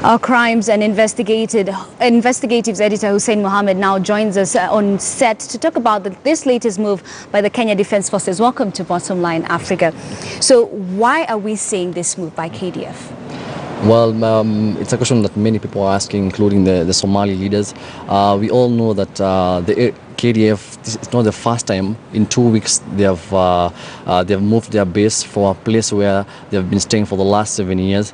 Our crimes and investigatives editor Hussein Mohammed now joins us on set to talk about this latest move by the Kenya Defence Forces. Welcome to Bottom Line Africa. So why are we seeing this move by KDF? Well, it's a question that many people are asking, including the Somali leaders. We all know that the KDF, this is not the first time. In 2 weeks, they have moved their base from a place where they have been staying for the last 7 years.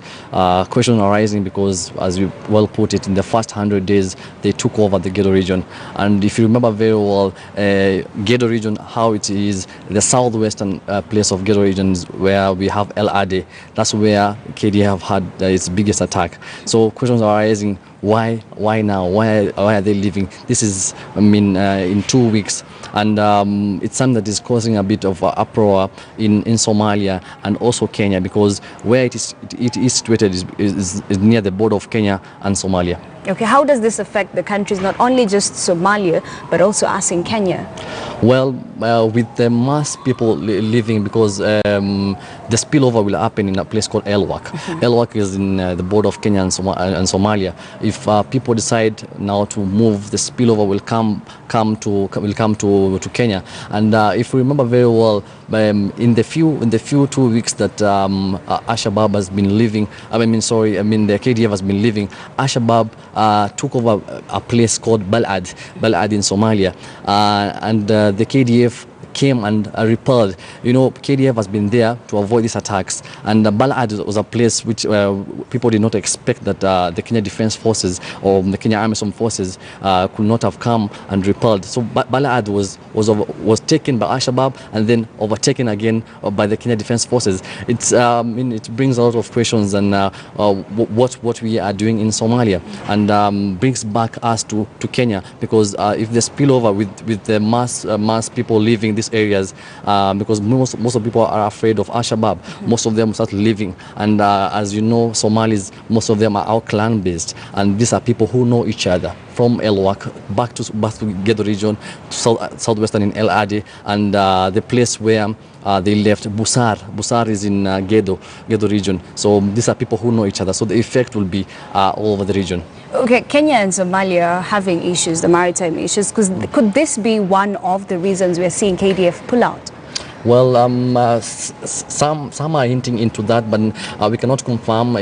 Question arising because, as you well put it, in the first 100 days, they took over the Gedo region. And if you remember very well, Gedo region, how it is, the southwestern place of Gedo region is where we have El Ade. That's where KDF had its biggest attack. So questions are arising. Why now? Why are they leaving? This is, in 2 weeks, and it's something that is causing a bit of uproar in Somalia and also Kenya, because where it is situated is near the border of Kenya and Somalia. Okay, how does this affect the countries, not only just Somalia, but also us in Kenya? Well, with the mass people living, because the spillover will happen in a place called Elwak. Elwak is in the border of Kenya and Somalia. If people decide now to move, the spillover will come to Kenya. And if we remember very well, in the few 2 weeks that Al-Shabaab has been living, the KDF has been living, Al-Shabaab took over a place called Balad in Somalia, and the KDF came and repelled. KDF has been there to avoid these attacks, and Balad was a place which people did not expect that the Kenya Defence Forces or the Kenya Army Forces could not have come and repelled. So Balad was taken by Al-Shabaab and then overtaken again by the Kenya Defence Forces. It brings a lot of questions and what we are doing in Somalia, and brings back us to Kenya, because if the spillover with the mass people leaving these areas, because most of people are afraid of Al-Shabaab. Most of them start leaving, and as you know, Somalis, most of them are our clan based, and these are people who know each other from Elwak back to Gedo region, to southwestern in El Ade, and the place where they left, Busar is in Gedo region. So these are people who know each other, so the effect will be all over the region. Okay, Kenya and Somalia are having issues, the maritime issues. Could this be one of the reasons we're seeing KDF pull out? Well, some are hinting into that, but we cannot confirm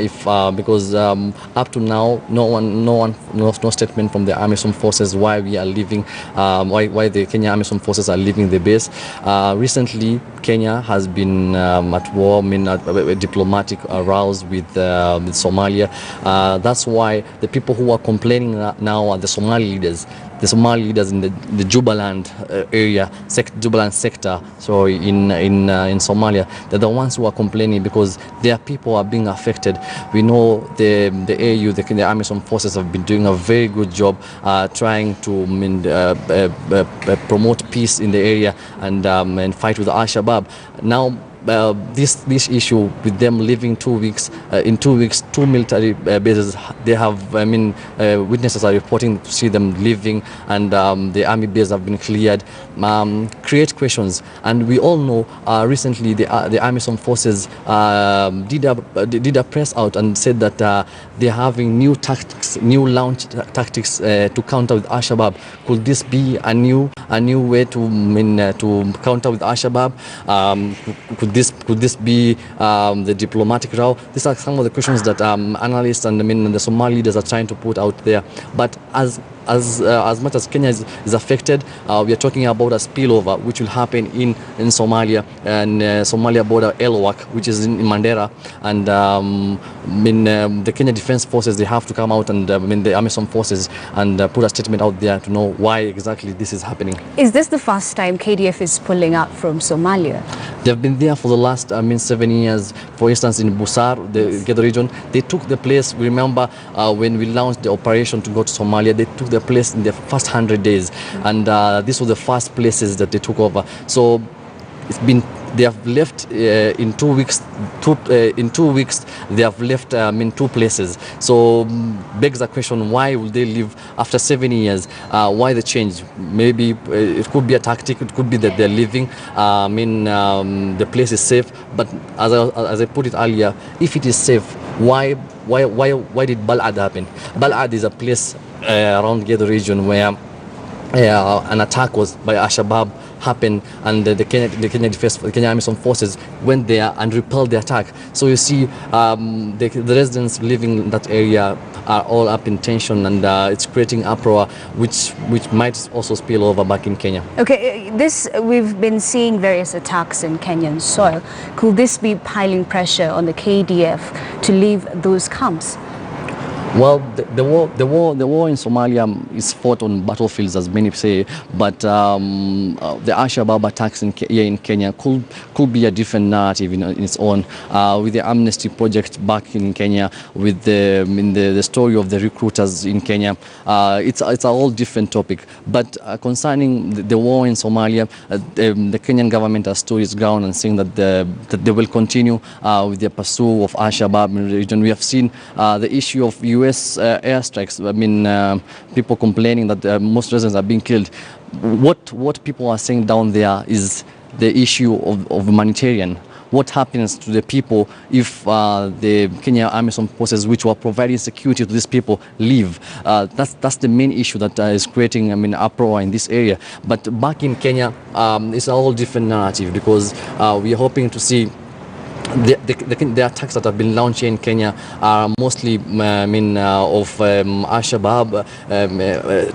because up to now, no statement from the Army Forces why we are leaving, why the Kenya Army Forces are leaving the base. Recently, Kenya has been at war, diplomatic rows with Somalia. That's why the people who are complaining now are the Somali leaders. The Somali leaders in the Jubaland area, Jubaland sector, so in Somalia, they're the ones who are complaining because their people are being affected. We know the AU, the Army Forces, have been doing a very good job trying to promote peace in the area and fight with Al-Shabaab. Now, this issue with them leaving 2 weeks, in 2 weeks, 2 military bases, they have, witnesses are reporting to see them leaving, and the army base have been cleared, create questions. And we all know recently the Army Forces did a press out and said that they're having new tactics, new launch tactics to counter with Al-Shabaab. Could this be a new way to counter with Al-Shabaab? Could this be the diplomatic route? These are some of the questions that analysts and the Somali leaders are trying to put out there. But as much as Kenya is affected, we are talking about a spillover which will happen in Somalia and Somalia border Elwak, which is in Mandera, and the Kenya Defence Forces, they have to come out, and the Army Forces, and put a statement out there to know why exactly this is happening. Is this the first time KDF is pulling out from Somalia? They've been there for the last 7 years. For instance, in Busar, the Gedo region, they took the place. We remember when we launched the operation to go to Somalia, they took the place in the first 100 days, and these were the first places that they took over. So they have left in 2 weeks. In 2 weeks, they have left in 2 places. So begs the question: why will they leave after 7 years? Why the change? Maybe it could be a tactic. It could be that they're leaving. The place is safe. But as I put it earlier, if it is safe, Why did Balad happen? Balad is a place around Gedo region where an attack was by Al-Shabaab happened, and the Kenya Army Forces went there and repelled the attack. So you see, the residents living in that area are all up in tension, and it's creating uproar, which might also spill over back in Kenya. Okay, we've been seeing various attacks in Kenyan soil. Could this be piling pressure on the KDF to leave those camps? Well, the war in Somalia is fought on battlefields, as many say, but the Al-Shabaab attacks here in Kenya could be a different narrative in its own. With the amnesty project back in Kenya, with the story of the recruiters in Kenya, it's a whole different topic. But concerning the war in Somalia, the Kenyan government has stood its ground and saying that they will continue with the pursuit of Al-Shabaab in the region. We have seen the issue of US airstrikes. I mean, people complaining that most residents are being killed. What people are saying down there is the issue of humanitarian. What happens to the people if the Kenya Army Forces, which were providing security to these people, leave? That's the main issue that is creating, I mean, uproar in this area. But back in Kenya, it's a whole different narrative, because we are hoping to see the attacks that have been launched in Kenya are mostly of Al-Shabaab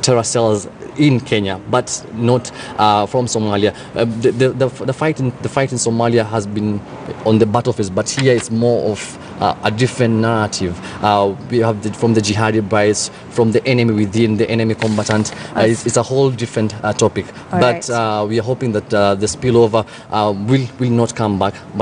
terror cells in Kenya, but not from Somalia. The fight in Somalia has been on the battlefield, but here it's more of a different narrative. We have from the jihadi brides, from the enemy within, the enemy combatant. It's a whole different topic. But we are hoping that the spillover will not come back.